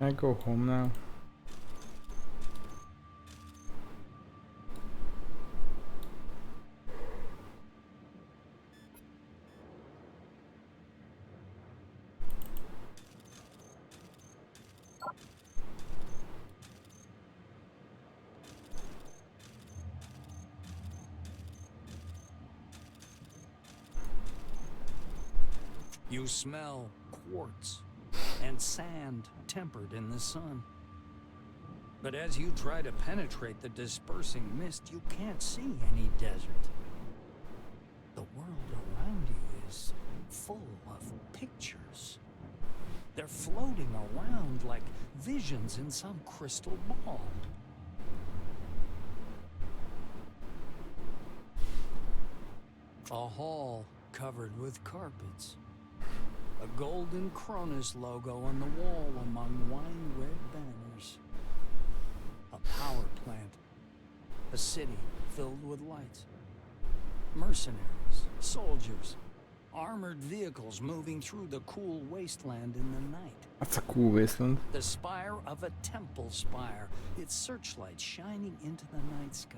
I go home now. You smell quartz and sand tempered in the sun. But as you try to penetrate the dispersing mist, you can't see any desert. The world around you is full of pictures. They're floating around like visions in some crystal ball. A hall covered with carpets. A golden Cronus logo on the wall among wine-red banners. A power plant. A city filled with lights. Mercenaries, soldiers, armored vehicles moving through the cool wasteland in the night. That's a cool wasteland. The spire of a temple spire, its searchlight shining into the night sky.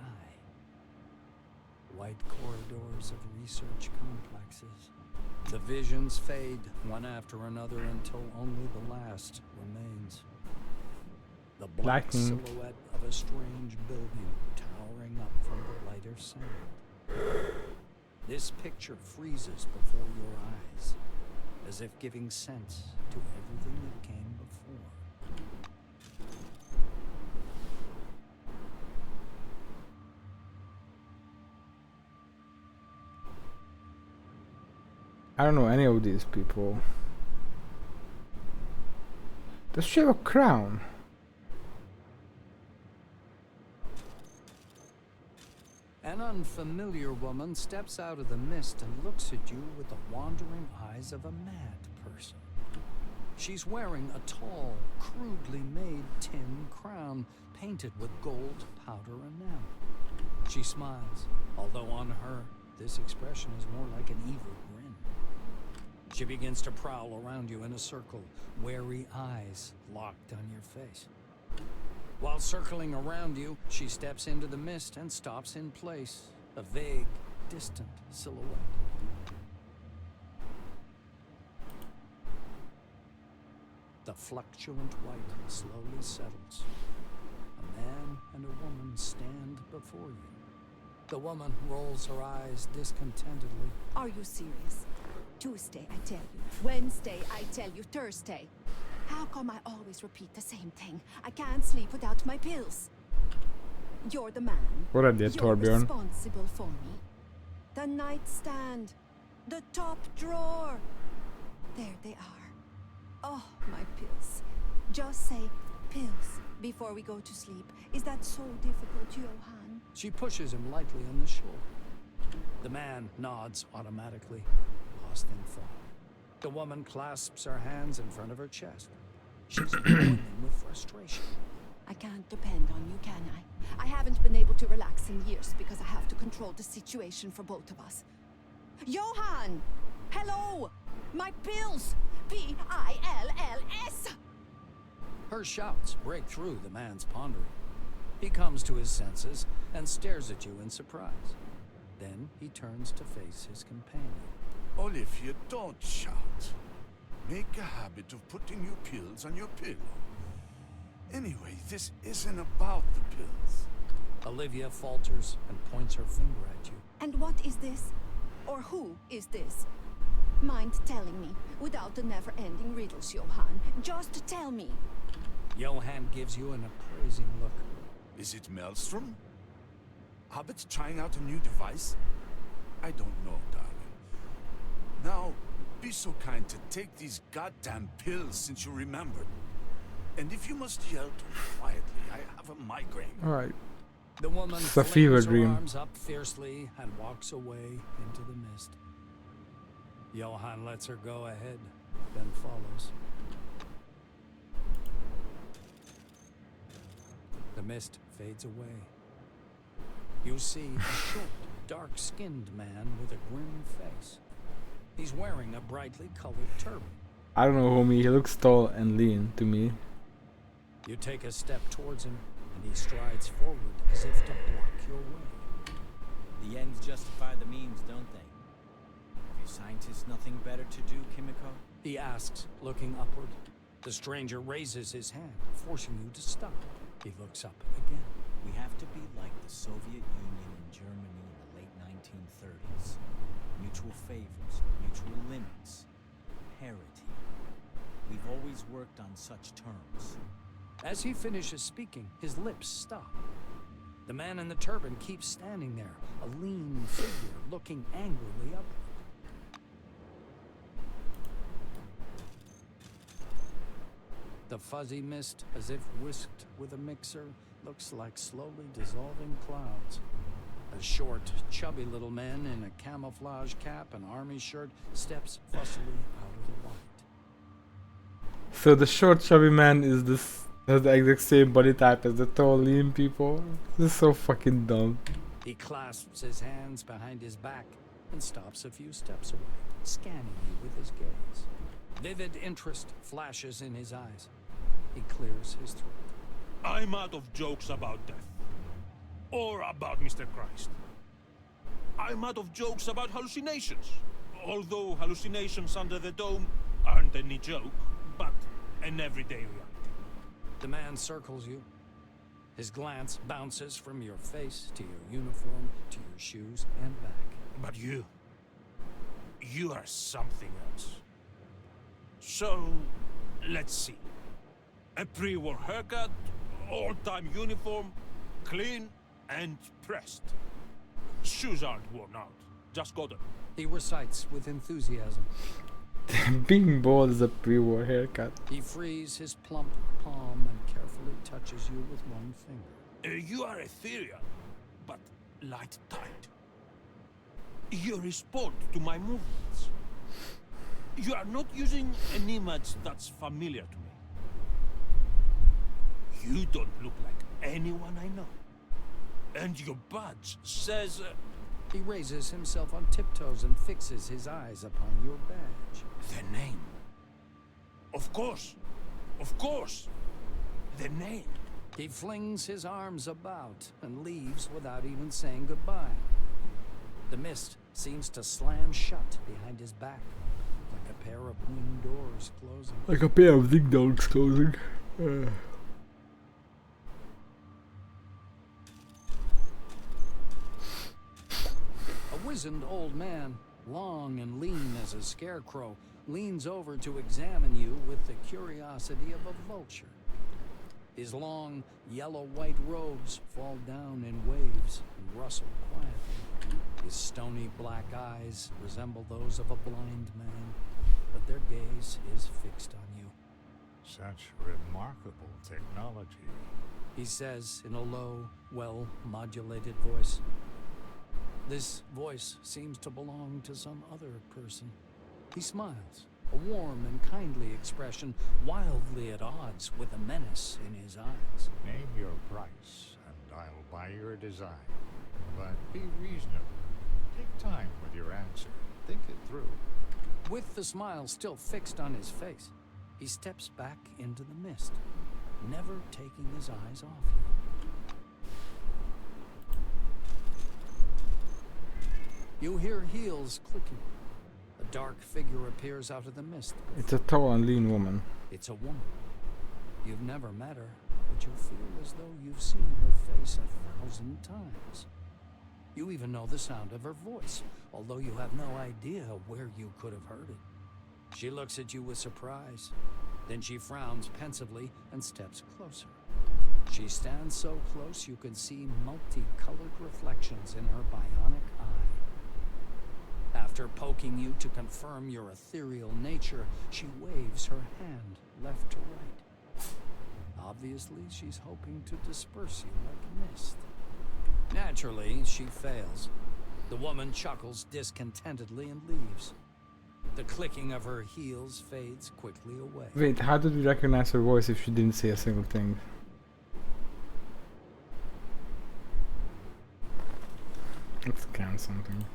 White corridors of research complexes. The visions fade one after another until only the last remains. The black silhouette of a strange building towering up from the lighter sand. This picture freezes before your eyes, as if giving sense to everything that came before. I don't know any of these people. Does she have a crown? An unfamiliar woman steps out of the mist and looks at you with the wandering eyes of a mad person. She's wearing a tall, crudely made tin crown painted with gold powder enamel. She smiles, although on her, this expression is more like an evil grin. She begins to prowl around you in a circle, wary eyes locked on your face. While circling around you, she steps into the mist and stops in place, a vague, distant silhouette. The fluctuant light slowly settles. A man and a woman stand before you. The woman rolls her eyes discontentedly. Are you serious? Tuesday, I tell you. Wednesday, I tell you. Thursday. How come I always repeat the same thing? I can't sleep without my pills. You're the man. What are they, You're Torbjörn? responsible for me. The nightstand. The top drawer. There they are. Oh, my pills. Just say pills before we go to sleep. Is that so difficult, Johan? She pushes him lightly on the shoulder. The man nods automatically, lost in thought. The woman clasps her hands in front of her chest. She's glowing with frustration. I can't depend on you, can I? I haven't been able to relax in years because I have to control the situation for both of us. Johan! Hello! My pills! P-I-L-L-S! Her shouts break through the man's pondering. He comes to his senses and stares at you in surprise. Then he turns to face his companion. Olivia, don't shout. Make a habit of putting your pills on your pillow. Anyway, this isn't about the pills. Olivia falters and points her finger at you. And what is this? Or who is this? Mind telling me, without the never-ending riddles, Johan. Just tell me. Johan gives you an appraising look. Is it Maelstrom? Hobbit's trying out a new device? I don't know, darling. Now, be so kind to take these goddamn pills since you remembered. And if you must yell to me quietly, I have a migraine. Alright. The woman It's a fever flings her dream. arms up fiercely and walks away into the mist. Johan lets her go ahead, then follows. The mist fades away. You see a short, dark-skinned man with a grim face. He's wearing a brightly colored turban. I don't know, homie. He looks tall and lean to me. You take a step towards him, and he strides forward as if to block your way. The ends justify the means, don't they? Have you scientists nothing better to do, Kimiko? He asks, looking upward. The stranger raises his hand, forcing you to stop. He looks up again. We have to be like the Soviet Union and Germany in the late 1930s. Mutual favors, mutual limits, parity. We've always worked on such terms. As he finishes speaking, his lips stop. The man in the turban keeps standing there, a lean figure looking angrily up. The fuzzy mist, as if whisked with a mixer, looks like slowly dissolving clouds. A short, chubby little man in a camouflage cap and army shirt steps fussily out of the light. So the short chubby man is this has the exact same body type as the tall lean people. This is so fucking dumb. He clasps his hands behind his back and stops a few steps away, scanning you with his gaze. Vivid interest flashes in his eyes. He clears his throat. I'm out of jokes about death. Or about Mr. Christ. I'm out of jokes about hallucinations. Although hallucinations under the dome aren't any joke, but an everyday reality. The man circles you. His glance bounces from your face to your uniform to your shoes and back. But you are something else. So, let's see. A pre-war haircut, all-time uniform, clean and pressed. Shoes aren't worn out, just got them. He recites with enthusiasm. Being bald is a pre-war haircut. He frees his plump palm and carefully touches you with one finger. You are ethereal, but light-tight. You respond to my movements. You are not using an image that's familiar to me. You don't look like anyone I know. And your badge says... He raises himself on tiptoes and fixes his eyes upon your badge. The name. Of course. Of course. The name. He flings his arms about and leaves without even saying goodbye. The mist seems to slam shut behind his back, like a pair of wing doors closing. Like a pair of ding dongs closing. A wizened old man, long and lean as a scarecrow, leans over to examine you with the curiosity of a vulture. His long, yellow-white robes fall down in waves and rustle quietly. His stony black eyes resemble those of a blind man, but their gaze is fixed on you. Such remarkable technology. He says in a low, well-modulated voice. This voice seems to belong to some other person. He smiles, a warm and kindly expression, wildly at odds with the menace in his eyes. Name your price, and I'll buy your design. But be reasonable. Take time with your answer. Think it through. With the smile still fixed on his face, he steps back into the mist, never taking his eyes off you. You hear heels clicking. A dark figure appears out of the mist. It's a tall and lean woman. It's a woman. You've never met her, but you feel as though you've seen her face 1,000 times. You even know the sound of her voice, although you have no idea where you could have heard it. She looks at you with surprise. Then she frowns pensively and steps closer. She stands so close you can see multicolored reflections in her bionic eye. After poking you to confirm your ethereal nature, she waves her hand left to right. Obviously, she's hoping to disperse you like mist. Naturally, she fails. The woman chuckles discontentedly and leaves. The clicking of her heels fades quickly away. Wait, how did we recognize her voice if she didn't say a single thing? Let's scan something.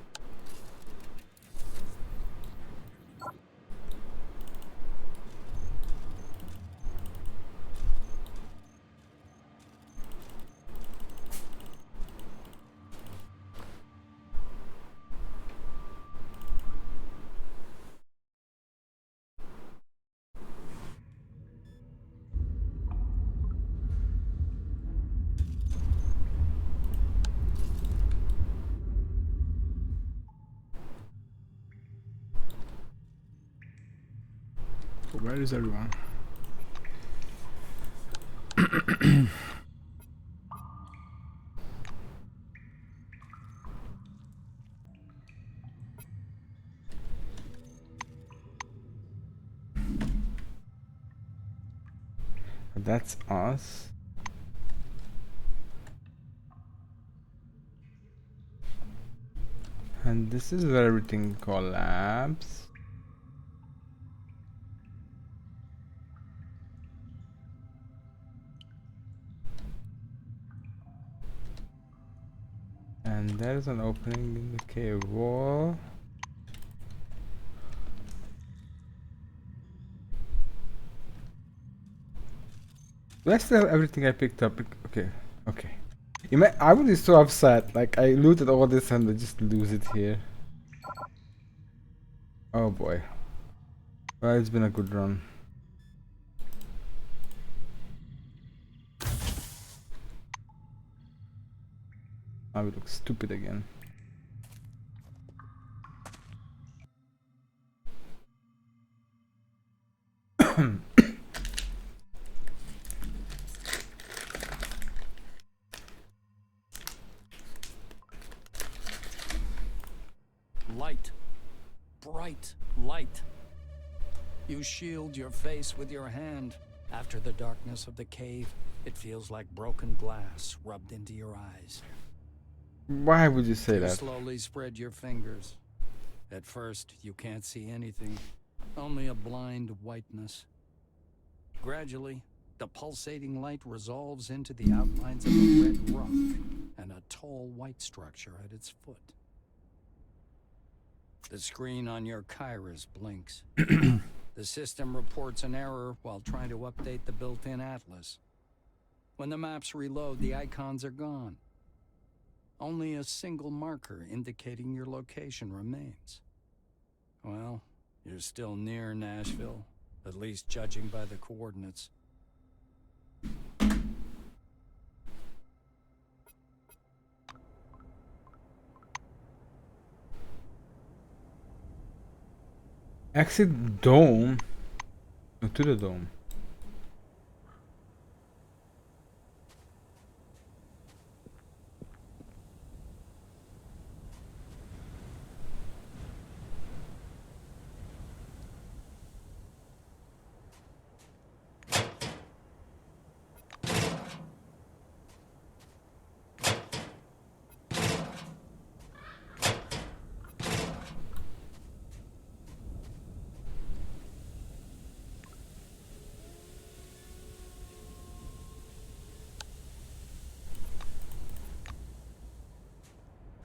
Where is everyone? That's us. And this is where everything collapses. And there's an opening in the cave wall. Let's still have everything I picked up. Okay, okay. I would be so upset. Like, I looted all this and I just lose it here. Oh boy. Well, it's been a good run. I would look stupid again. Light. Bright light. You shield your face with your hand. After the darkness of the cave, it feels like broken glass rubbed into your eyes. Why would you say You that? slowly spread your fingers. At first, you can't see anything, only a blind whiteness. Gradually, the pulsating light resolves into the outlines of a red rock and a tall white structure at its foot. The screen on your Kairos blinks. The system reports an error while trying to update the built-in atlas. When the maps reload, the icons are gone. Only a single marker indicating your location remains. Well, you're still near Nashville, at least judging by the coordinates. Exit dome. To the dome.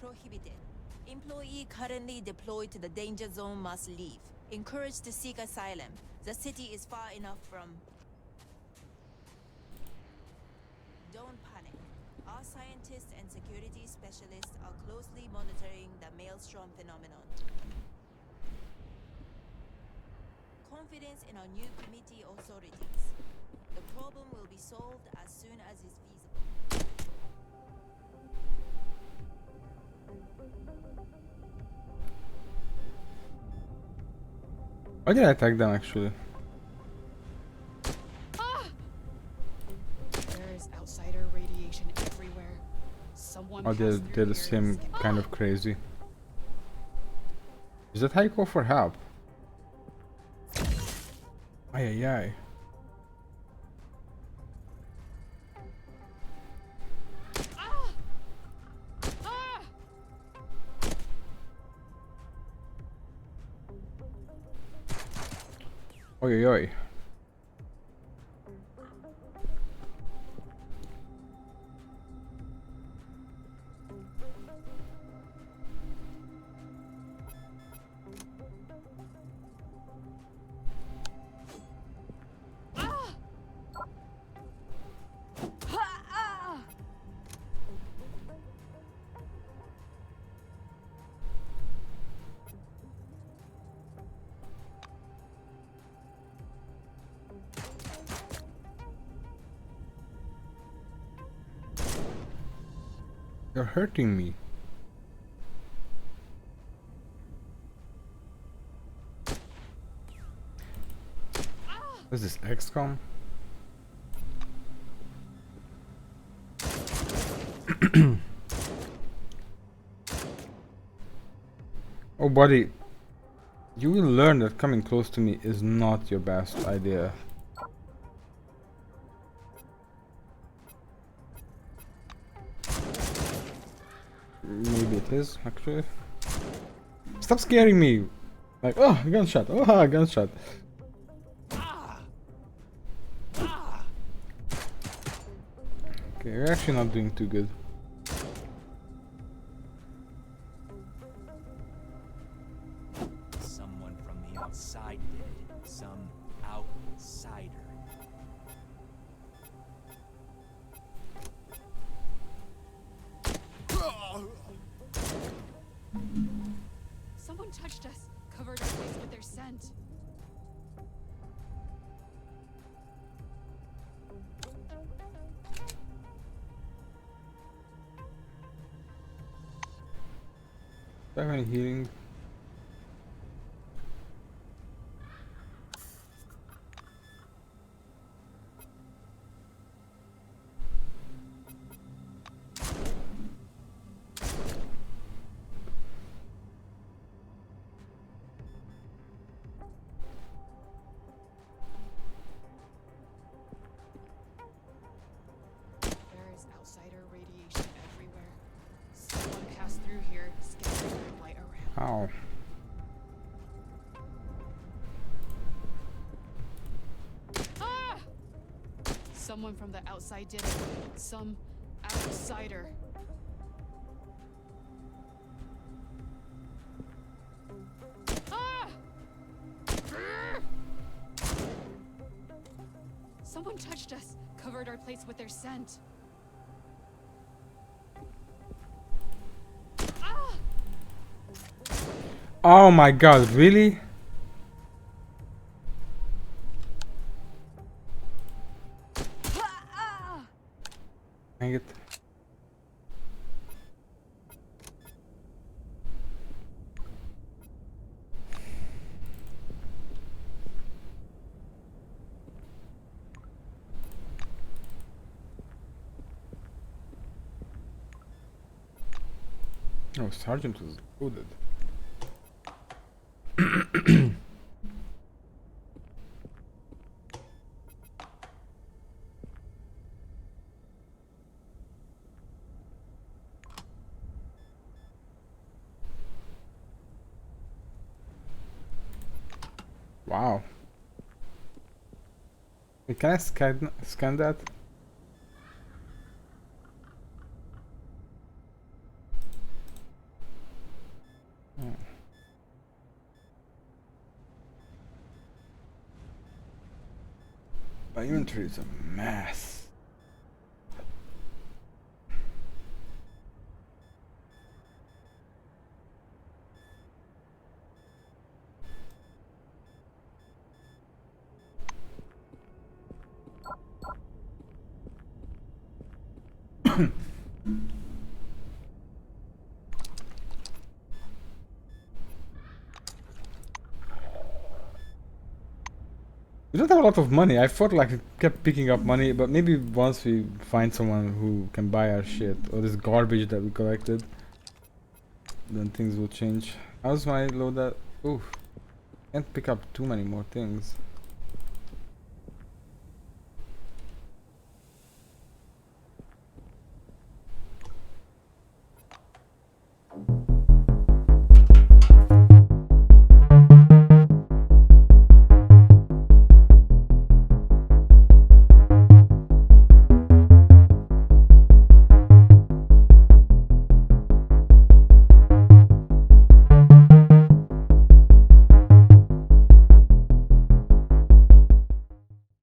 Prohibited. Employee currently deployed to the danger zone must leave. Encouraged to seek asylum. The city is far enough from... Don't panic. Our scientists and security specialists are closely monitoring the maelstrom phenomenon. Confidence in our new committee authorities. The problem will be solved as soon as is feasible. Why did I attack them actually? There is outsider radiation everywhere. Someone Oh, has they're their the same ears. kind of crazy. Is that how you call for help? Ay ay ay. Oi oi oi. You're hurting me. What's this, XCOM? Oh buddy, you will learn that coming close to me is not your best idea. Maybe it is, actually. Stop scaring me! Like, oh, a gunshot, oh, a gunshot. Okay, we're actually not doing too good. Someone from the outside did it. Some outsider. Someone touched us, covered our face with their scent. Do I have any healing? There is outsider radiation everywhere. Someone passed through here, scattering their light around. Ow. Ah! Someone from the outside did it. Some outsider. Ah! Someone touched us, covered our place with their scent. Ah! Oh my god, really? Dang it. Oh, Sergeant was loaded. Wow. Wait, can I scan that? Oh. My inventory is a mess. We don't have a lot of money. I thought like it kept picking up money, but maybe once we find someone who can buy our shit or this garbage that we collected, then things will change. How's my load that? Oof. Can't pick up too many more things.